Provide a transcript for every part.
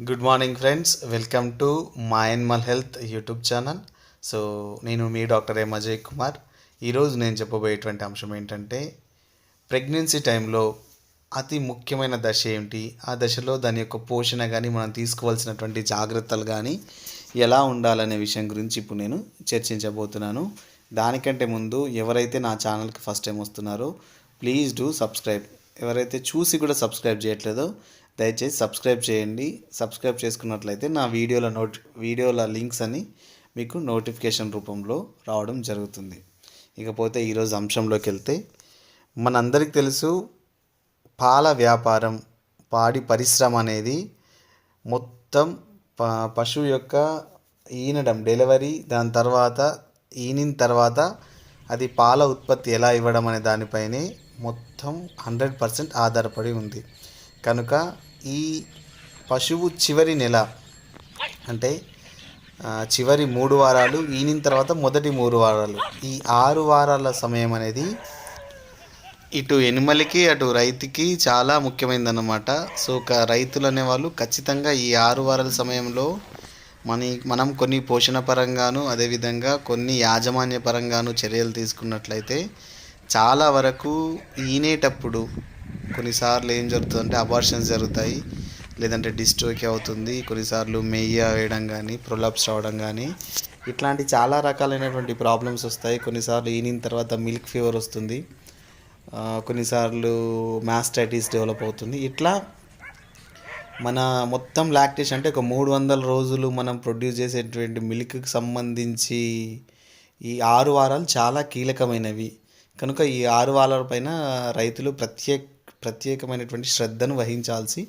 Good morning friends, welcome to మా animal health YouTube channel. So నేను మీ doctor M Ajay Kumar. ఈరోజు నేను చెప్పబోయేటువంటి అంశం ఏంటంటే, ప్రెగ్నెన్సీ టైంలో అతి ముఖ్యమైన దశ ఏమిటి, ఆ దశలో దాని యొక్క పోషణ కానీ మనం తీసుకోవాల్సినటువంటి జాగ్రత్తలు కానీ ఎలా ఉండాలనే విషయం గురించి ఇప్పుడు నేను చర్చించబోతున్నాను. దానికంటే ముందు ఎవరైతే నా ఛానల్కి ఫస్ట్ టైం వస్తున్నారో ప్లీజ్ డూ సబ్స్క్రైబ్. ఎవరైతే చూసి కూడా సబ్స్క్రైబ్ చేయట్లేదో దయచేసి సబ్స్క్రైబ్ చేయండి. సబ్స్క్రైబ్ చేసుకున్నట్లయితే నా వీడియోల లింక్స్ అని మీకు నోటిఫికేషన్ రూపంలో రావడం జరుగుతుంది. ఇకపోతే ఈరోజు అంశంలోకి వెళ్తే, మనందరికీ తెలుసు, పాల వ్యాపారం, పాడి పరిశ్రమ అనేది మొత్తం పశువు యొక్క ఈనడం, డెలివరీ, దాని తర్వాత ఈనిన తర్వాత అది పాల ఉత్పత్తి ఎలా ఇవ్వడం అనే దానిపైనే మొత్తం 100% ఆధారపడి ఉంది. కనుక ఈ పశువు చివరి నెల అంటే చివరి 3 వారాలు, ఈనిన తర్వాత మొదటి 3 వారాలు, ఈ 6 వారాల సమయం అనేది ఇటు ఎనిమల్కి అటు రైతుకి చాలా ముఖ్యమైనదన్నమాట. సో రైతులు అనేవాళ్ళు ఖచ్చితంగా ఈ 6 వారాల సమయంలో మనం కొన్ని పోషణ పరంగాను, అదేవిధంగా కొన్ని యాజమాన్య పరంగాను చర్యలు తీసుకున్నట్లయితే చాలా వరకు ఈనేటప్పుడు కొన్నిసార్లు ఏం జరుగుతుందంటే అబార్షన్స్ జరుగుతాయి, లేదంటే డిస్ట్రోక్ అవుతుంది, కొన్నిసార్లు మెయ్య వేయడం కానీ, ప్రొలాప్స్ రావడం కానీ, ఇట్లాంటి చాలా రకాలైనటువంటి ప్రాబ్లమ్స్ వస్తాయి. కొన్నిసార్లు ఈనిన తర్వాత మిల్క్ ఫీవర్ వస్తుంది, కొన్నిసార్లు మాస్టైటిస్ డెవలప్ అవుతుంది. ఇట్లా మన మొత్తం లాక్టేషన్ అంటే ఒక 300 రోజులు మనం ప్రొడ్యూస్ చేసేటువంటి మిల్క్కి సంబంధించి ఈ 6 వారాలు చాలా కీలకమైనవి. కనుక ఈ 6 వారాల పైన రైతులు ప్రత్యేకమైనటువంటి శ్రద్ధను వహించాల్సి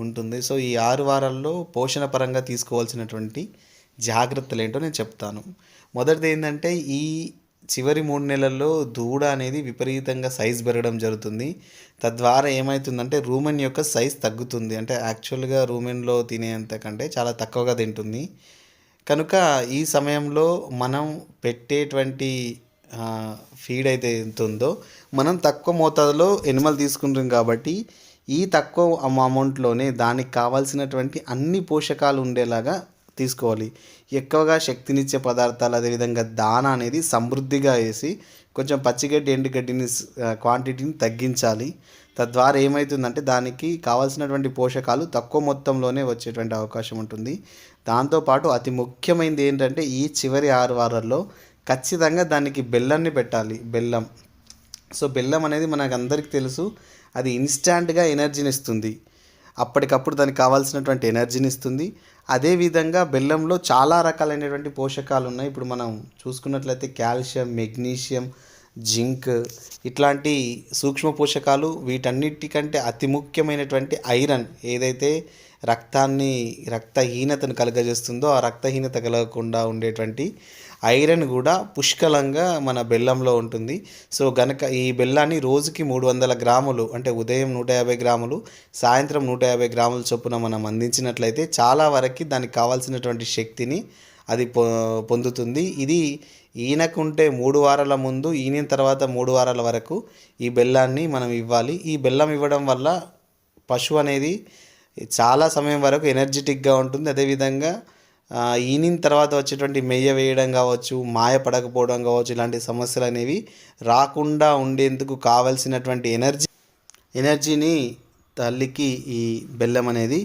ఉంటుంది. సో ఈ 6 వారాల్లో పోషణ పరంగా తీసుకోవాల్సినటువంటి జాగ్రత్తలు ఏంటో నేను చెప్తాను. మొదటిది ఏంటంటే, ఈ చివరి 3 నెలల్లో దూడ అనేది విపరీతంగా సైజ్ పెరగడం జరుగుతుంది. తద్వారా ఏమవుతుందంటే రూమెన్ యొక్క సైజ్ తగ్గుతుంది. అంటే యాక్చువల్గా రూమెన్లో తినేంత కంటే చాలా తక్కువగా తింటుంది. కనుక ఈ సమయంలో మనం పెట్టేటువంటి ఫీడ్ అయితే ఎంత ఉందో, మనం తక్కువ మోతాదులో ఎనిమల్ తీసుకుంటాం కాబట్టి ఈ తక్కువ అమౌంట్లోనే దానికి కావాల్సినటువంటి అన్ని పోషకాలు ఉండేలాగా తీసుకోవాలి. ఎక్కువగా శక్తినిచ్చే పదార్థాలు, అదేవిధంగా దానా అనేది సమృద్ధిగా వేసి కొంచెం పచ్చిగడ్డి, ఎండుగడ్డిని క్వాంటిటీని తగ్గించాలి. తద్వారా ఏమవుతుందంటే దానికి కావాల్సినటువంటి పోషకాలు తక్కువ మొత్తంలోనే వచ్చేటువంటి అవకాశం ఉంటుంది. దాంతోపాటు అతి ముఖ్యమైనది ఏంటంటే, ఈ చివరి 6 వారాల్లో ఖచ్చితంగా దానికి బెల్లాన్ని పెట్టాలి. సో బెల్లం అనేది మనకు అందరికీ తెలుసు, అది ఇన్స్టాంట్గా ఎనర్జీని ఇస్తుంది. అప్పటికప్పుడు దానికి కావాల్సినటువంటి ఎనర్జీని ఇస్తుంది. అదేవిధంగా బెల్లంలో చాలా రకాలైనటువంటి పోషకాలు ఉన్నాయి. ఇప్పుడు మనం చూసుకున్నట్లయితే కాల్షియం, మెగ్నీషియం, జింక్, ఇట్లాంటి సూక్ష్మ పోషకాలు, వీటన్నిటికంటే అతి ముఖ్యమైనటువంటి ఐరన్ ఏదైతే రక్తహీనతను కలుగజేస్తుందో, ఆ రక్తహీనత కలగకుండా ఉండేటువంటి ఐరన్ కూడా పుష్కలంగా మన బెల్లంలో ఉంటుంది. సో గనక ఈ బెల్లాన్ని రోజుకి 300 గ్రాములు, అంటే ఉదయం 150 గ్రాములు, సాయంత్రం 150 గ్రాముల చొప్పున మనం అందించినట్లయితే చాలా వరకు దానికి కావాల్సినటువంటి శక్తిని అది పొందుతుంది. ఇది ఈనకుంటే 3 వారాల ముందు, ఈనిన తర్వాత 3 వారాల వరకు ఈ బెల్లాన్ని మనం ఇవ్వాలి. ఈ బెల్లం ఇవ్వడం వల్ల పశువు అనేది చాలా సమయం వరకు ఎనర్జెటిక్గా ఉంటుంది. అదేవిధంగా ఈనిన తర్వాత వచ్చేటువంటి మెయ్య వేయడం కావచ్చు, మాయ పడకపోవడం కావచ్చు, ఇలాంటి సమస్యలు అనేవి రాకుండా ఉండేందుకు కావలసినటువంటి ఎనర్జీని తల్లికి ఈ బెల్లం అనేది